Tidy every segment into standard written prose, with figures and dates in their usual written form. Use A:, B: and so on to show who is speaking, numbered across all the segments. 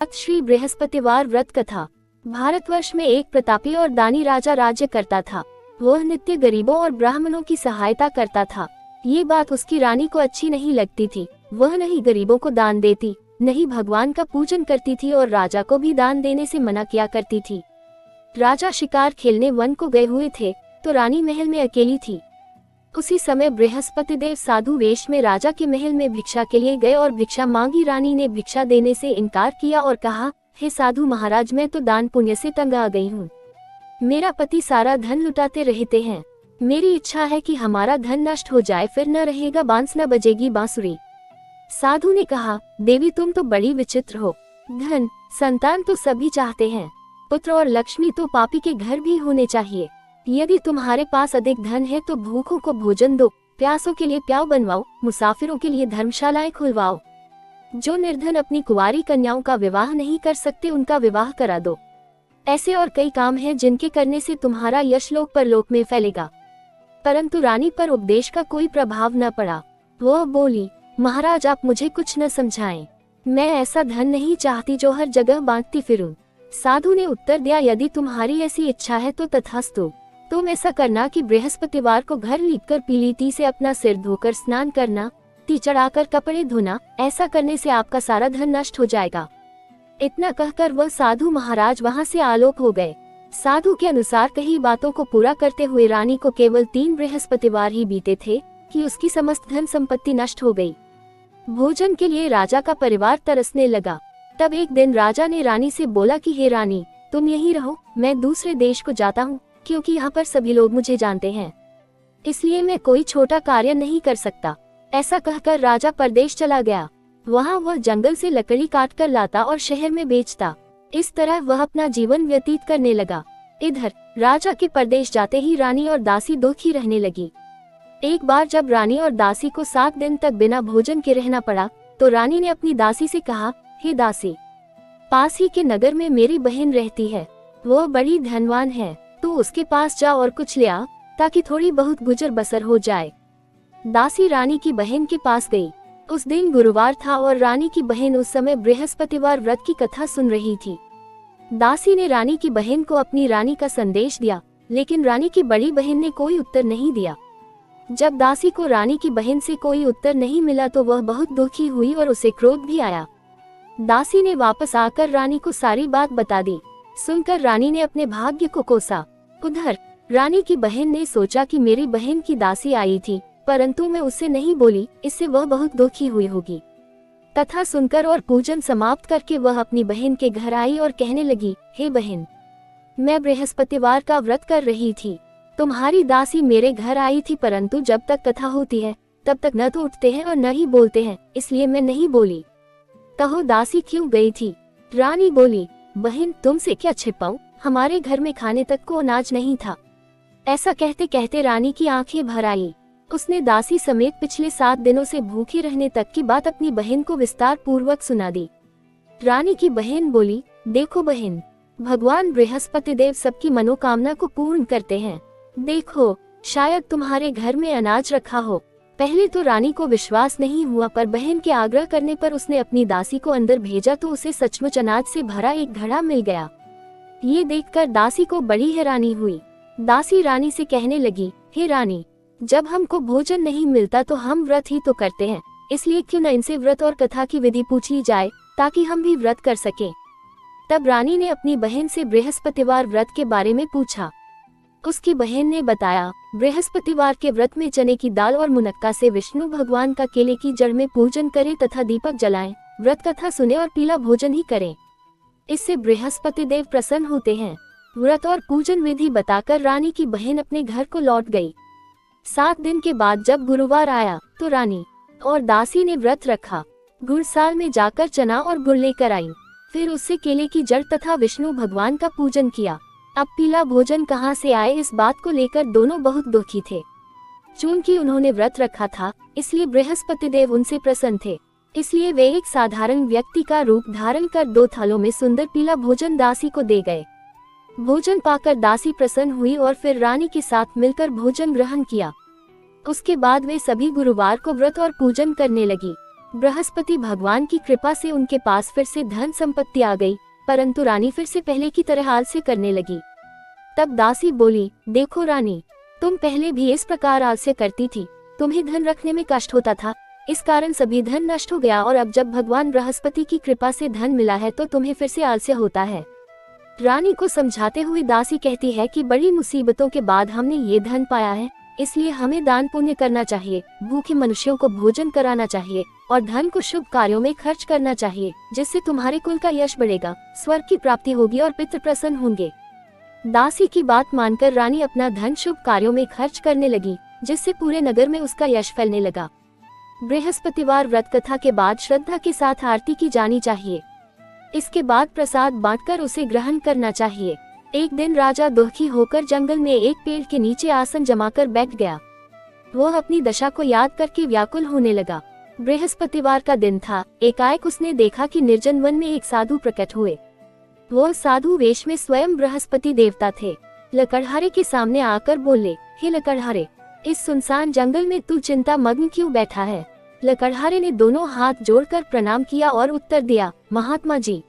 A: श्री बृहस्पतिवार व्रत कथा। भारतवर्ष में एक प्रतापी और दानी राजा राज्य करता था। वह नित्य गरीबों और ब्राह्मणों की सहायता करता था। ये बात उसकी रानी को अच्छी नहीं लगती थी। वह नहीं गरीबों को दान देती, नहीं भगवान का पूजन करती थी और राजा को भी दान देने से मना किया करती थी। राजा शिकार खेलने वन को गए हुए थे तो रानी महल में अकेली थी। उसी समय बृहस्पति देव साधु वेश में राजा के महल में भिक्षा के लिए गए और भिक्षा मांगी। रानी ने भिक्षा देने से इनकार किया और कहा, हे साधु महाराज, मैं तो दान पुण्य से तंग आ गई हूँ। मेरा पति सारा धन लुटाते रहते हैं। मेरी इच्छा है कि हमारा धन नष्ट हो जाए, फिर न रहेगा बांस न बजेगी बांसुरी। साधु ने कहा, देवी तुम तो बड़ी विचित्र हो। धन संतान तो सभी चाहते हैं, पुत्र और लक्ष्मी तो पापी के घर भी होने चाहिए। यदि तुम्हारे पास अधिक धन है तो भूखों को भोजन दो, प्यासों के लिए प्याऊ बनवाओ, मुसाफिरों के लिए धर्मशालाएं खुलवाओ। जो निर्धन अपनी कुंवारी कन्याओं का विवाह नहीं कर सकते उनका विवाह करा दो। ऐसे और कई काम हैं जिनके करने से तुम्हारा यश लोक परलोक में फैलेगा। परंतु रानी पर उपदेश का कोई प्रभाव न पड़ा। वह बोली, महाराज आप मुझे कुछ न समझाएं। मैं ऐसा धन नहीं चाहती जो हर जगह बांटती फिरूं। साधु ने उत्तर दिया, यदि तुम्हारी ऐसी इच्छा है तो तथास्तु। तुम ऐसा करना कि बृहस्पतिवार को घर लीपकर पीली ती से अपना सिर धोकर स्नान करना, ती चढ़ाकर कपड़े धोना। ऐसा करने से आपका सारा धन नष्ट हो जाएगा। इतना कहकर वह साधु महाराज वहां से आलोक हो गए। साधु के अनुसार कही बातों को पूरा करते हुए रानी को केवल 3 बृहस्पतिवार ही बीते थे कि उसकी समस्त धन संपत्ति नष्ट हो गई। भोजन के लिए राजा का परिवार तरसने लगा। तब एक दिन राजा ने रानी से बोला कि हे रानी, तुम यहीं रहो, मैं दूसरे देश को जाता हूँ, क्योंकि यहाँ पर सभी लोग मुझे जानते हैं, इसलिए मैं कोई छोटा कार्य नहीं कर सकता। ऐसा कहकर राजा परदेश चला गया। वहाँ वह जंगल से लकड़ी काट कर लाता और शहर में बेचता। इस तरह वह अपना जीवन व्यतीत करने लगा। इधर राजा के परदेश जाते ही रानी और दासी दुखी रहने लगी। एक बार जब रानी और दासी को 7 दिन तक बिना भोजन के रहना पड़ा तो रानी ने अपनी दासी से कहा, हे दासी, पास ही के नगर में मेरी बहन रहती है, वह बड़ी धनवान है, तू उसके पास जा और कुछ ले आ ताकि थोड़ी बहुत गुजर बसर हो जाए। दासी रानी की बहन के पास गई। उस दिन गुरुवार था और रानी की बहन उस समय बृहस्पतिवार व्रत की कथा सुन रही थी। दासी ने रानी की बहन को अपनी रानी का संदेश दिया, लेकिन रानी की बड़ी बहन ने कोई उत्तर नहीं दिया। जब दासी को रानी की बहन से कोई उत्तर नहीं मिला तो वह बहुत दुखी हुई और उसे क्रोध भी आया। दासी ने वापस आकर रानी को सारी बात बता दी। सुनकर रानी ने अपने भाग्य को कोसा। उधर रानी की बहन ने सोचा कि मेरी बहन की दासी आई थी, परंतु मैं उससे नहीं बोली, इससे वह बहुत दुखी हुई होगी। कथा सुनकर और पूजन समाप्त करके वह अपनी बहन के घर आई और कहने लगी, हे बहन, मैं बृहस्पतिवार का व्रत कर रही थी। तुम्हारी दासी मेरे घर आई थी, परंतु जब तक कथा होती है तब तक न तो उठते हैं और न ही बोलते हैं, इसलिए मैं नहीं बोली। कहो दासी क्यों गई थी? रानी बोली, बहन तुमसे क्या छिपाऊं, हमारे घर में खाने तक को अनाज नहीं था। ऐसा कहते कहते रानी की आंखें भर आई। उसने दासी समेत पिछले 7 दिनों से भूखे रहने तक की बात अपनी बहन को विस्तार पूर्वक सुना दी। रानी की बहन बोली, देखो बहन, भगवान बृहस्पति देव सबकी मनोकामना को पूर्ण करते हैं। देखो, शायद तुम्हारे घर में अनाज रखा हो। पहले तो रानी को विश्वास नहीं हुआ, पर बहन के आग्रह करने पर उसने अपनी दासी को अंदर भेजा तो उसे सचमुच अनाज से भरा एक घड़ा मिल गया। ये देखकर दासी को बड़ी हैरानी हुई। दासी रानी से कहने लगी, हे रानी, जब हमको भोजन नहीं मिलता तो हम व्रत ही तो करते हैं, इसलिए क्यों न इनसे व्रत और कथा की विधि पूछ ली जाए ताकि हम भी व्रत कर सकें। तब रानी ने अपनी बहन से बृहस्पतिवार व्रत के बारे में पूछा। उसकी बहन ने बताया, बृहस्पतिवार के व्रत में चने की दाल और मुनक्का से विष्णु भगवान का केले की जड़ में पूजन करें तथा दीपक जलाएं, व्रत कथा सुने और पीला भोजन ही करें। इससे बृहस्पति देव प्रसन्न होते हैं। व्रत और पूजन विधि बताकर रानी की बहन अपने घर को लौट गई। 7 दिन के बाद जब गुरुवार आया तो रानी और दासी ने व्रत रखा। गुड़साल में जाकर चना और गुड़ लेकर आई, फिर उससे केले की जड़ तथा विष्णु भगवान का पूजन किया। अब पीला भोजन कहाँ से आए, इस बात को लेकर दोनों बहुत दुखी थे। चूंकि उन्होंने व्रत रखा था इसलिए बृहस्पति देव उनसे प्रसन्न थे, इसलिए वे एक साधारण व्यक्ति का रूप धारण कर 2 थालों में सुंदर पीला भोजन दासी को दे गए। भोजन पाकर दासी प्रसन्न हुई और फिर रानी के साथ मिलकर भोजन ग्रहण किया। उसके बाद वे सभी गुरुवार को व्रत और पूजन करने लगी। बृहस्पति भगवान की कृपा से उनके पास फिर से धन संपत्ति आ गई, परंतु रानी फिर से पहले की तरह आलस्य करने लगी। तब दासी बोली, देखो रानी, तुम पहले भी इस प्रकार आलस्य करती थी, तुम्हें धन रखने में कष्ट होता था, इस कारण सभी धन नष्ट हो गया, और अब जब भगवान बृहस्पति की कृपा से धन मिला है तो तुम्हें फिर से आलस्य होता है। रानी को समझाते हुए दासी कहती है कि बड़ी मुसीबतों के बाद हमने ये धन पाया है, इसलिए हमें दान पुण्य करना चाहिए, भूखे मनुष्यों को भोजन कराना चाहिए और धन को शुभ कार्यों में खर्च करना चाहिए, जिससे तुम्हारे कुल का यश बढ़ेगा, स्वर्ग की प्राप्ति होगी और पितृ प्रसन्न होंगे। दासी की बात मानकर रानी अपना धन शुभ कार्यों में खर्च करने लगी, जिससे पूरे नगर में उसका यश फैलने लगा। बृहस्पतिवार व्रत कथा के बाद श्रद्धा के साथ आरती की जानी चाहिए। इसके बाद प्रसाद बांटकर उसे ग्रहण करना चाहिए। एक दिन राजा दुखी होकर जंगल में एक पेड़ के नीचे आसन जमाकर बैठ गया। वह अपनी दशा को याद करके व्याकुल होने लगा। बृहस्पतिवार का दिन था। एकाएक उसने देखा कि निर्जन वन में एक साधु प्रकट हुए। वह साधु वेश में स्वयं बृहस्पति देवता थे। लकड़हारे के सामने आकर बोले, हे लकड़हारे, इस सुनसान जंगल में तू चिंता मग्न क्यों बैठा है? लकड़हारे ने दोनों हाथ जोड़कर प्रणाम किया और उत्तर दिया, महात्मा जी,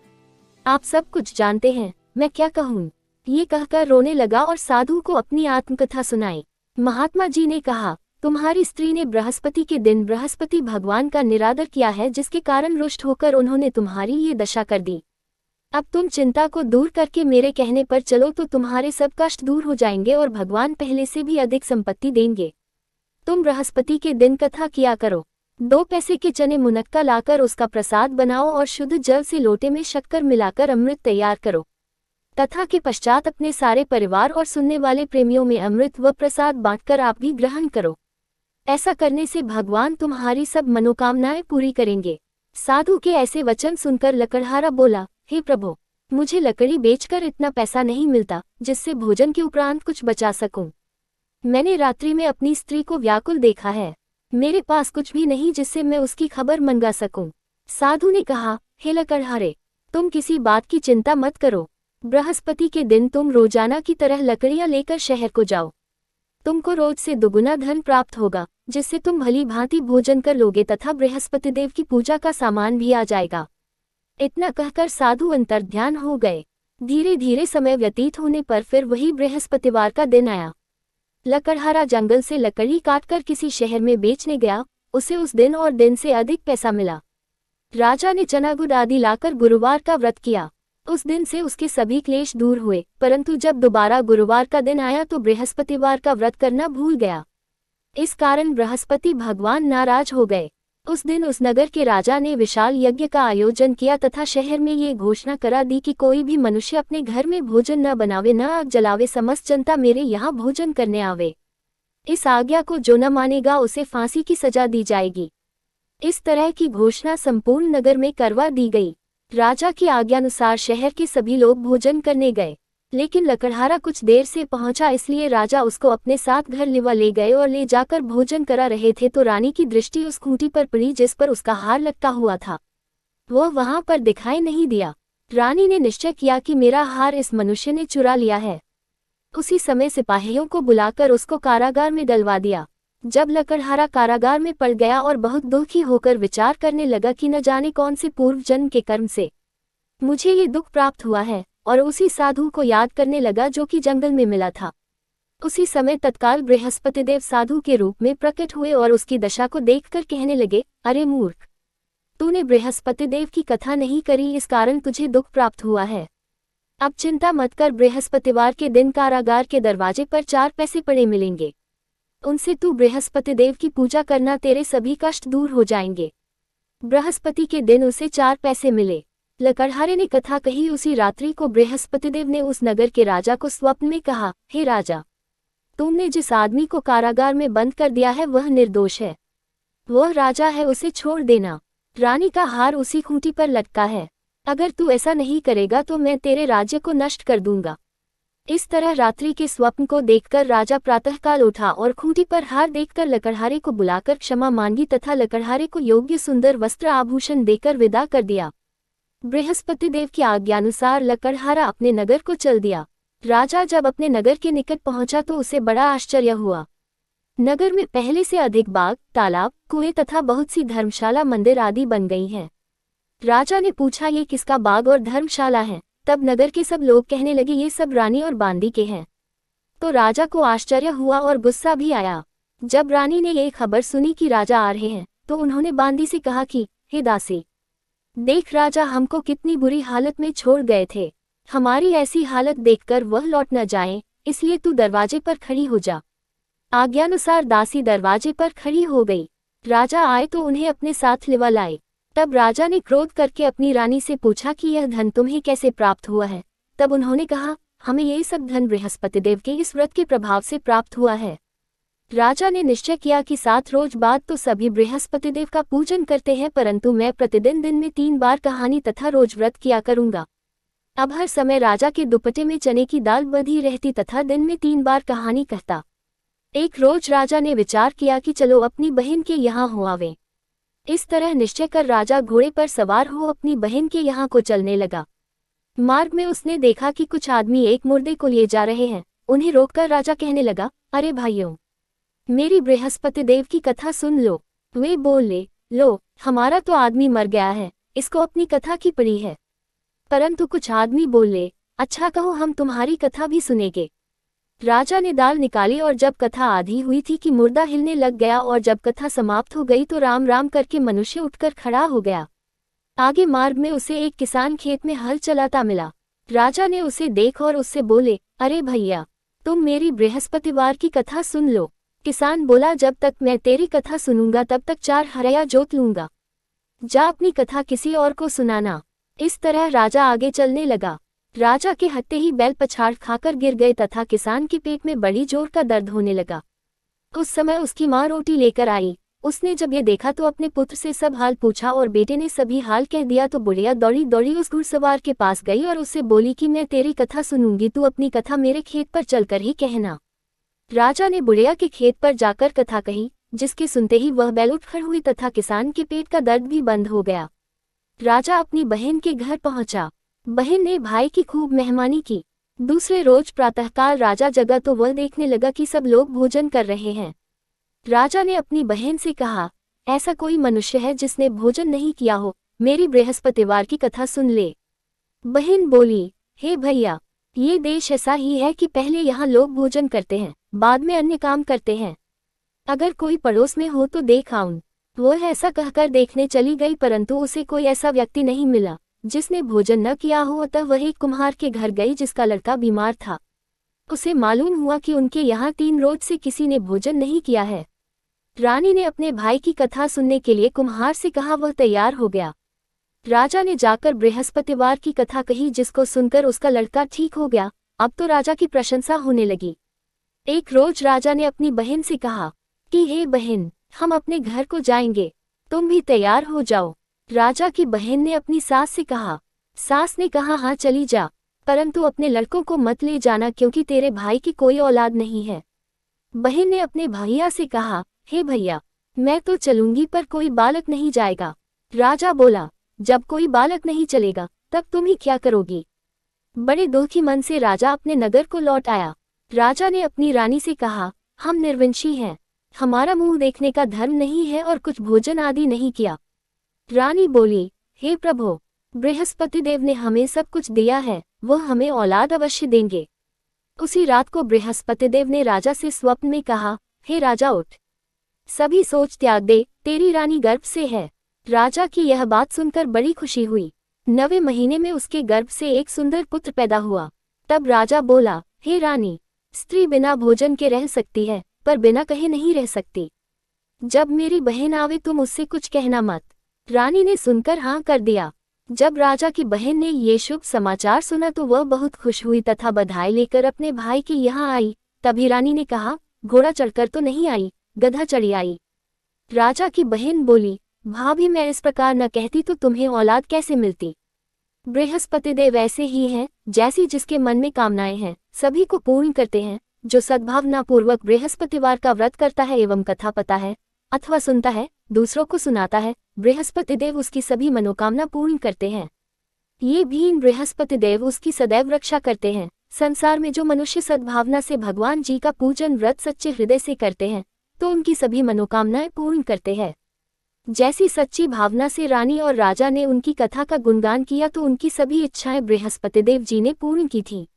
A: आप सब कुछ जानते हैं, मैं क्या कहूँ? ये कहकर रोने लगा और साधु को अपनी आत्मकथा सुनाई। महात्मा जी ने कहा, तुम्हारी स्त्री ने बृहस्पति के दिन बृहस्पति भगवान का निरादर किया है, जिसके कारण रुष्ट होकर उन्होंने तुम्हारी ये दशा कर दी। अब तुम चिंता को दूर करके मेरे कहने पर चलो तो तुम्हारे सब कष्ट दूर हो जाएंगे और भगवान पहले से भी अधिक संपत्ति देंगे। तुम बृहस्पति के दिन कथा किया करो। 2 पैसे के चने मुनक्का लाकर उसका प्रसाद बनाओ और शुद्ध जल से लोटे में शक्कर मिलाकर अमृत तैयार करो। तथा के पश्चात अपने सारे परिवार और सुनने वाले प्रेमियों में अमृत व प्रसाद बांटकर आप भी ग्रहण करो। ऐसा करने से भगवान तुम्हारी सब मनोकामनाएं पूरी करेंगे। साधु के ऐसे वचन सुनकर लकड़हारा बोला, हे प्रभु, मुझे लकड़ी बेचकर इतना पैसा नहीं मिलता जिससे भोजन के उपरांत कुछ बचा सकूं। मैंने रात्रि में अपनी स्त्री को व्याकुल देखा है, मेरे पास कुछ भी नहीं जिससे मैं उसकी खबर मंगा सकूं। साधु ने कहा, हे लकड़हारे, तुम किसी बात की चिंता मत करो। बृहस्पति के दिन तुम रोजाना की तरह लकड़ियां लेकर शहर को जाओ। तुमको रोज से दुगुना धन प्राप्त होगा, जिससे तुम भली भांति भोजन कर लोगे तथा बृहस्पति देव की पूजा का सामान भी आ जाएगा। इतना कहकर साधु अंतर्ध्यान हो गए। धीरे धीरे समय व्यतीत होने पर फिर वही बृहस्पतिवार का दिन आया। लकड़हारा जंगल से लकड़ी काटकर किसी शहर में बेचने गया। उसे उस दिन और दिन से अधिक पैसा मिला। राजा ने चना गुड़ आदि लाकर गुरुवार का व्रत किया। उस दिन से उसके सभी क्लेश दूर हुए, परंतु जब दोबारा गुरुवार का दिन आया तो बृहस्पतिवार का व्रत करना भूल गया। इस कारण बृहस्पति भगवान नाराज हो गए। उस दिन उस नगर के राजा ने विशाल यज्ञ का आयोजन किया तथा शहर में ये घोषणा करा दी कि कोई भी मनुष्य अपने घर में भोजन न बनावे, न आग जलावे, समस्त जनता मेरे यहाँ भोजन करने आवे। इस आज्ञा को जो न मानेगा उसे फांसी की सजा दी जाएगी। इस तरह की घोषणा संपूर्ण नगर में करवा दी गई। राजा की आज्ञानुसार शहर के सभी लोग भोजन करने गए, लेकिन लकड़हारा कुछ देर से पहुंचा, इसलिए राजा उसको अपने साथ घर ले गए और ले जाकर भोजन करा रहे थे तो रानी की दृष्टि उस खूंटी पर पड़ी जिस पर उसका हार लटका हुआ था। वह वहां पर दिखाई नहीं दिया। रानी ने निश्चय किया कि मेरा हार इस मनुष्य ने चुरा लिया है। उसी समय सिपाहियों को बुलाकर उसको कारागार में डलवा दिया। जब लकड़हारा कारागार में पड़ गया और बहुत दुखी होकर विचार करने लगा कि न जाने कौन से पूर्व जन्म के कर्म से मुझे ये दुख प्राप्त हुआ है, और उसी साधु को याद करने लगा जो कि जंगल में मिला था। उसी समय तत्काल बृहस्पतिदेव साधु के रूप में प्रकट हुए और उसकी दशा को देखकर कहने लगे, अरे मूर्ख, तूने बृहस्पतिदेव की कथा नहीं करी, इस कारण तुझे दुख प्राप्त हुआ है। अब चिंता मत कर, बृहस्पतिवार के दिन कारागार के दरवाजे पर 4 पैसे पड़े मिलेंगे। उनसे तू बृहस्पतिदेव की पूजा करना, तेरे सभी कष्ट दूर हो जाएंगे। बृहस्पति के दिन उसे 4 पैसे मिले। लकड़हारे ने कथा कही। उसी रात्रि को बृहस्पतिदेव ने उस नगर के राजा को स्वप्न में कहा, हे राजा, तुमने जिस आदमी को कारागार में बंद कर दिया है वह निर्दोष है। वह राजा है, उसे छोड़ देना। रानी का हार उसी खूंटी पर लटका है। अगर तू ऐसा नहीं करेगा तो मैं तेरे राज्य को नष्ट कर दूंगा। इस तरह रात्रि के स्वप्न को देखकर राजा प्रातःकाल उठा और खूंटी पर हार देखकर लकड़हारे को बुलाकर क्षमा मांगी तथा लकड़हारे को योग्य सुंदर वस्त्र आभूषण देकर विदा कर दिया। बृहस्पतिदेव की आज्ञानुसार लकड़हारा अपने नगर को चल दिया। राजा जब अपने नगर के निकट पहुंचा तो उसे बड़ा आश्चर्य हुआ। नगर में पहले से अधिक बाग, तालाब, कुएं तथा बहुत सी धर्मशाला, मंदिर आदि बन गई हैं। राजा ने पूछा, ये किसका बाग और धर्मशाला है? तब नगर के सब लोग कहने लगे, ये सब रानी और बांदी के हैं। तो राजा को आश्चर्य हुआ और गुस्सा भी आया। जब रानी ने ये खबर सुनी कि राजा आ रहे हैं, तो उन्होंने बांदी से कहा कि हे दासी, देख राजा हमको कितनी बुरी हालत में छोड़ गए थे। हमारी ऐसी हालत देखकर वह लौट न जाएं, इसलिए तू दरवाजे पर खड़ी हो जा। आज्ञानुसार दासी दरवाजे पर खड़ी हो गई। राजा आए तो उन्हें अपने साथ लिवा लाए। तब राजा ने क्रोध करके अपनी रानी से पूछा कि यह धन तुम्हें कैसे प्राप्त हुआ है? तब उन्होंने कहा, हमें ये सब धन बृहस्पतिदेव के इस व्रत के प्रभाव से प्राप्त हुआ है। राजा ने निश्चय किया कि 7 रोज बाद तो सभी बृहस्पतिदेव का पूजन करते हैं, परंतु मैं प्रतिदिन दिन में 3 बार कहानी तथा रोज व्रत किया करूंगा। अब हर समय राजा के दुपट्टे में चने की दाल बंधी रहती तथा दिन में 3 बार कहानी कहता। एक रोज राजा ने विचार किया कि चलो अपनी बहन के यहाँ हो आवे। इस तरह निश्चय कर राजा घोड़े पर सवार हो अपनी बहन के यहाँ को चलने लगा। मार्ग में उसने देखा कि कुछ आदमी एक मुर्दे को लिए जा रहे हैं। उन्हें रोककर राजा कहने लगा, अरे भाइयों, मेरी बृहस्पतिदेव की कथा सुन लो। वे बोले, लो, हमारा तो आदमी मर गया है, इसको अपनी कथा की पड़ी है। परंतु कुछ आदमी बोले, अच्छा कहो, हम तुम्हारी कथा भी सुनेंगे। राजा ने दाल निकाली और जब कथा आधी हुई थी कि मुर्दा हिलने लग गया, और जब कथा समाप्त हो गई तो राम राम करके मनुष्य उठकर खड़ा हो गया। आगे मार्ग में उसे एक किसान खेत में हल चलाता मिला। राजा ने उसे देख और उससे बोले, अरे भैया, तुम मेरी बृहस्पतिवार की कथा सुन लो। किसान बोला, जब तक मैं तेरी कथा सुनूंगा तब तक 4 हरया जोत लूंगा। जा अपनी कथा किसी और को सुनाना। इस तरह राजा आगे चलने लगा। राजा के हत्ते ही बैल पछाड़ खाकर गिर गए तथा किसान के पेट में बड़ी जोर का दर्द होने लगा। उस समय उसकी माँ रोटी लेकर आई। उसने जब ये देखा तो अपने पुत्र से सब हाल पूछा और बेटे ने सभी हाल कह दिया। तो बुढ़िया दौड़ी दौड़ी उस घुड़सवार के पास गई और उससे बोली कि मैं तेरी कथा सुनूंगी, तू अपनी कथा मेरे खेत पर चलकर ही कहना। राजा ने बुढ़िया के खेत पर जाकर कथा कही, जिसके सुनते ही वह बैल उठ खड़ी हुई तथा किसान के पेट का दर्द भी बंद हो गया। राजा अपनी बहन के घर पहुंचा। बहन ने भाई की खूब मेहमानी की। दूसरे रोज प्रातःकाल राजा जगा तो वह देखने लगा कि सब लोग भोजन कर रहे हैं। राजा ने अपनी बहन से कहा, ऐसा कोई मनुष्य है जिसने भोजन नहीं किया हो, मेरी बृहस्पतिवार की कथा सुन ले। बहन बोली, हे भैया, ये देश ऐसा ही है कि पहले यहाँ लोग भोजन करते हैं, बाद में अन्य काम करते हैं। अगर कोई पड़ोस में हो तो देख आऊं। वह ऐसा कहकर देखने चली गई, परंतु उसे कोई ऐसा व्यक्ति नहीं मिला जिसने भोजन न किया हो। अतः वह एक कुम्हार के घर गई जिसका लड़का बीमार था। उसे मालूम हुआ कि उनके यहाँ 3 रोज से किसी ने भोजन नहीं किया है। रानी ने अपने भाई की कथा सुनने के लिए कुम्हार से कहा। वह तैयार हो गया। राजा ने जाकर बृहस्पतिवार की कथा कही, जिसको सुनकर उसका लड़का ठीक हो गया। अब तो राजा की प्रशंसा होने लगी। एक रोज राजा ने अपनी बहन से कहा कि हे बहन, हम अपने घर को जाएंगे, तुम भी तैयार हो जाओ। राजा की बहन ने अपनी सास से कहा। सास ने कहा, हाँ चली जा, परंतु अपने लड़कों को मत ले जाना, क्योंकि तेरे भाई की कोई औलाद नहीं है। बहन ने अपने भैया से कहा, हे भैया, मैं तो चलूंगी पर कोई बालक नहीं जाएगा। राजा बोला, जब कोई बालक नहीं चलेगा तब तुम ही क्या करोगी? बड़े दुखी मन से राजा अपने नगर को लौट आया। राजा ने अपनी रानी से कहा, हम निर्वंशी हैं, हमारा मुंह देखने का धर्म नहीं है और कुछ भोजन आदि नहीं किया। रानी बोली, हे प्रभु, बृहस्पतिदेव ने हमें सब कुछ दिया है, वह हमें औलाद अवश्य देंगे। उसी रात को बृहस्पतिदेव ने राजा से स्वप्न में कहा, हे राजा उठ, सभी सोच त्याग दे, तेरी रानी गर्भ से है। राजा की यह बात सुनकर बड़ी खुशी हुई। 9वें महीने में उसके गर्भ से एक सुंदर पुत्र पैदा हुआ। तब राजा बोला, हे रानी, स्त्री बिना भोजन के रह सकती है, पर बिना कहे नहीं रह सकती। जब मेरी बहन आवे तुम उससे कुछ कहना मत। रानी ने सुनकर हाँ कर दिया। जब राजा की बहन ने ये शुभ समाचार सुना तो वह बहुत खुश हुई तथा बधाई लेकर अपने भाई के यहाँ आई। तभी रानी ने कहा, घोड़ा चढ़कर तो नहीं आई, गधा चढ़ी आई। राजा की बहन बोली, भाभी, मैं इस प्रकार न कहती तो तुम्हें औलाद कैसे मिलती? बृहस्पतिदेव ऐसे ही हैं, जैसी जिसके मन में कामनाएं हैं सभी को पूर्ण करते हैं। जो सद्भावना पूर्वक बृहस्पतिवार का व्रत करता है एवं कथा पता है अथवा सुनता है, दूसरों को सुनाता है, बृहस्पतिदेव उसकी सभी मनोकामना पूर्ण करते हैं। ये भी बृहस्पतिदेव उसकी सदैव रक्षा करते हैं। संसार में जो मनुष्य सद्भावना से भगवान जी का पूजन व्रत सच्चे हृदय से करते हैं, तो उनकी सभी मनोकामनाएं पूर्ण करते हैं। जैसी सच्ची भावना से रानी और राजा ने उनकी कथा का गुणगान किया तो उनकी सभी इच्छाएं बृहस्पतिदेव जी ने पूर्ण की थी।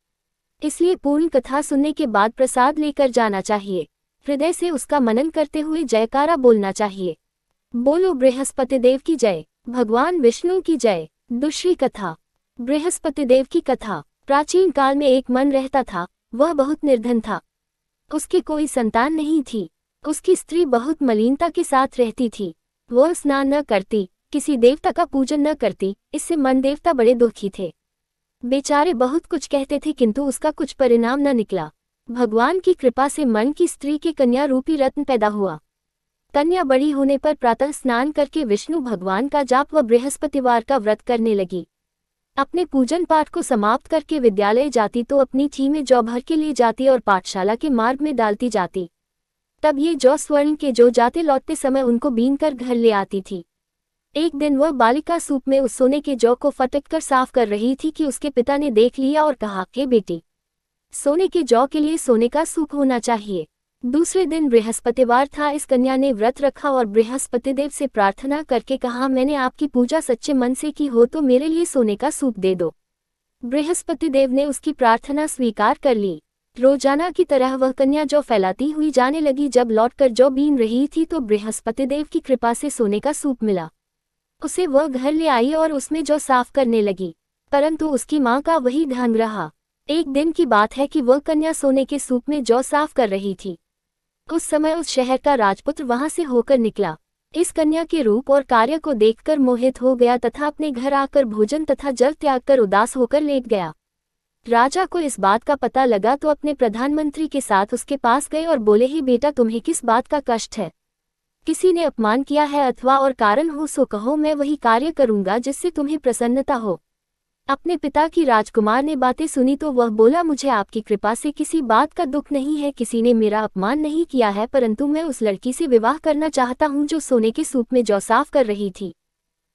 A: इसलिए पूर्ण कथा सुनने के बाद प्रसाद लेकर जाना चाहिए। हृदय से उसका मनन करते हुए जयकारा बोलना चाहिए। बोलो बृहस्पतिदेव की जय, भगवान विष्णु की जय। दूसरी कथा, बृहस्पतिदेव की कथा। प्राचीन काल में एक मन रहता था, वह बहुत निर्धन था। उसकी कोई संतान नहीं थी। उसकी स्त्री बहुत मलिनता के साथ रहती थी। वह स्नान न करती, किसी देवता का पूजन न करती। इससे मन देवता बड़े दुखी थे। बेचारे बहुत कुछ कहते थे किंतु उसका कुछ परिणाम न निकला। भगवान की कृपा से मन की स्त्री के कन्या रूपी रत्न पैदा हुआ। कन्या बड़ी होने पर प्रातः स्नान करके विष्णु भगवान का जाप व बृहस्पतिवार का व्रत करने लगी। अपने पूजन पाठ को समाप्त करके विद्यालय जाती तो अपनी ची में जौ भर के लिए जाती और पाठशाला के मार्ग में डालती जाती। तब ये जौ स्वर्ण के जो जाते लौटते समय उनको बीन कर घर ले आती थी। एक दिन वह बालिका सूप में उस सोने के जौ को फटक कर साफ कर रही थी कि उसके पिता ने देख लिया और कहा, हे बेटी, सोने के जौ के लिए सोने का सूप होना चाहिए। दूसरे दिन बृहस्पतिवार था। इस कन्या ने व्रत रखा और बृहस्पतिदेव से प्रार्थना करके कहा, मैंने आपकी पूजा सच्चे मन से की हो तो मेरे लिए सोने का सूप दे दो। बृहस्पतिदेव ने उसकी प्रार्थना स्वीकार कर ली। रोजाना की तरह वह कन्या जौ फैलाती हुई जाने लगी। जब लौटकर जौ बीन रही थी तो बृहस्पतिदेव की कृपा से सोने का सूप मिला। उसे वह घर ले आई और उसमें जौ साफ करने लगी, परंतु उसकी माँ का वही ढंग रहा। एक दिन की बात है कि वह कन्या सोने के सूप में जौ साफ कर रही थी। उस समय उस शहर का राजपुत्र वहां से होकर निकला। इस कन्या के रूप और कार्य को देखकर मोहित हो गया तथा अपने घर आकर भोजन तथा जल त्याग कर उदास होकर लेट गया। राजा को इस बात का पता लगा तो अपने प्रधानमंत्री के साथ उसके पास गए और बोले, ही बेटा, तुम्हें किस बात का कष्ट है? किसी ने अपमान किया है अथवा और कारण हो सो कहो, मैं वही कार्य करूंगा जिससे तुम्हें प्रसन्नता हो। अपने पिता की राजकुमार ने बातें सुनी तो वह बोला, मुझे आपकी कृपा से किसी बात का दुख नहीं है। किसी ने मेरा अपमान नहीं किया है, परंतु मैं उस लड़की से विवाह करना चाहता हूँ जो सोने के सूप में जौ साफ कर रही थी।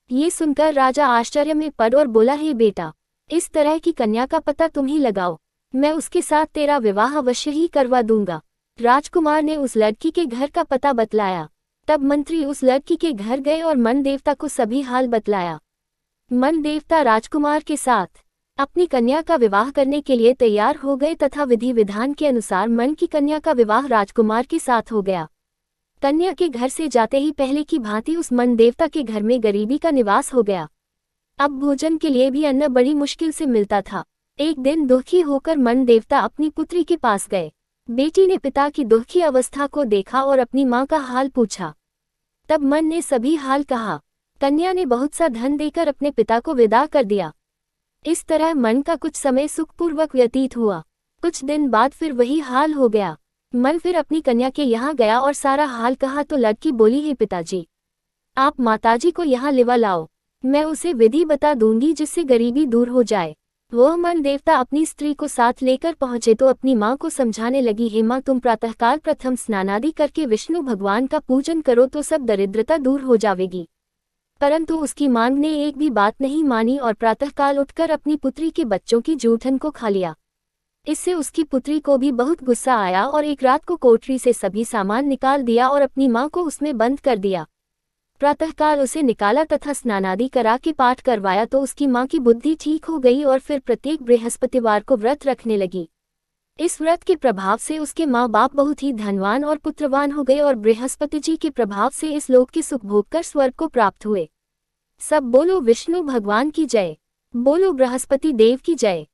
A: ये सुनकर राजा आश्चर्य में पड़ और बोला, हे बेटा, इस तरह की कन्या का पता तुम ही लगाओ, मैं उसके साथ तेरा विवाह अवश्य ही करवा दूंगा। राजकुमार ने उस लड़की के घर का पता बतलाया। तब मंत्री उस लड़की के घर गए और मन देवता को सभी हाल बतलाया। मन देवता राजकुमार के साथ अपनी कन्या का विवाह करने के लिए तैयार हो गए तथा विधि विधान के अनुसार मन की कन्या का विवाह राजकुमार के साथ हो गया। कन्या के घर से जाते ही पहले की भांति उस मन देवता के घर में गरीबी का निवास हो गया। अब भोजन के लिए भी अन्न बड़ी मुश्किल से मिलता था। एक दिन दुखी होकर मन देवता अपनी पुत्री के पास गए। बेटी ने पिता की दुखी अवस्था को देखा और अपनी माँ का हाल पूछा। तब मन ने सभी हाल कहा। कन्या ने बहुत सा धन देकर अपने पिता को विदा कर दिया। इस तरह मन का कुछ समय सुखपूर्वक व्यतीत हुआ। कुछ दिन बाद फिर वही हाल हो गया। मन फिर अपनी कन्या के यहाँ गया और सारा हाल कहा तो लड़की बोली, हे पिताजी, आप माताजी को यहाँ लिवा लाओ, मैं उसे विधि बता दूंगी जिससे गरीबी दूर हो जाए। वह मन देवता अपनी स्त्री को साथ लेकर पहुंचे तो अपनी माँ को समझाने लगी, हे माँ, तुम प्रातःकाल प्रथम स्नानादि करके विष्णु भगवान का पूजन करो तो सब दरिद्रता दूर हो जाएगी। परंतु उसकी मांग ने एक भी बात नहीं मानी और प्रातःकाल उठकर अपनी पुत्री के बच्चों की जूठन को खा लिया। इससे उसकी पुत्री को भी बहुत गुस्सा आया और एक रात को कोठरी से सभी सामान निकाल दिया और अपनी माँ को उसमें बंद कर दिया। प्रातःकाल उसे निकाला तथा स्नानादि करा के पाठ करवाया तो उसकी माँ की बुद्धि ठीक हो गई और फिर प्रत्येक बृहस्पतिवार को व्रत रखने लगी। इस व्रत के प्रभाव से उसके माँ बाप बहुत ही धनवान और पुत्रवान हो गए और बृहस्पति जी के प्रभाव से इस लोक के सुख भोग कर स्वर्ग को प्राप्त हुए। सब बोलो विष्णु भगवान की जय, बोलो बृहस्पति देव की जय।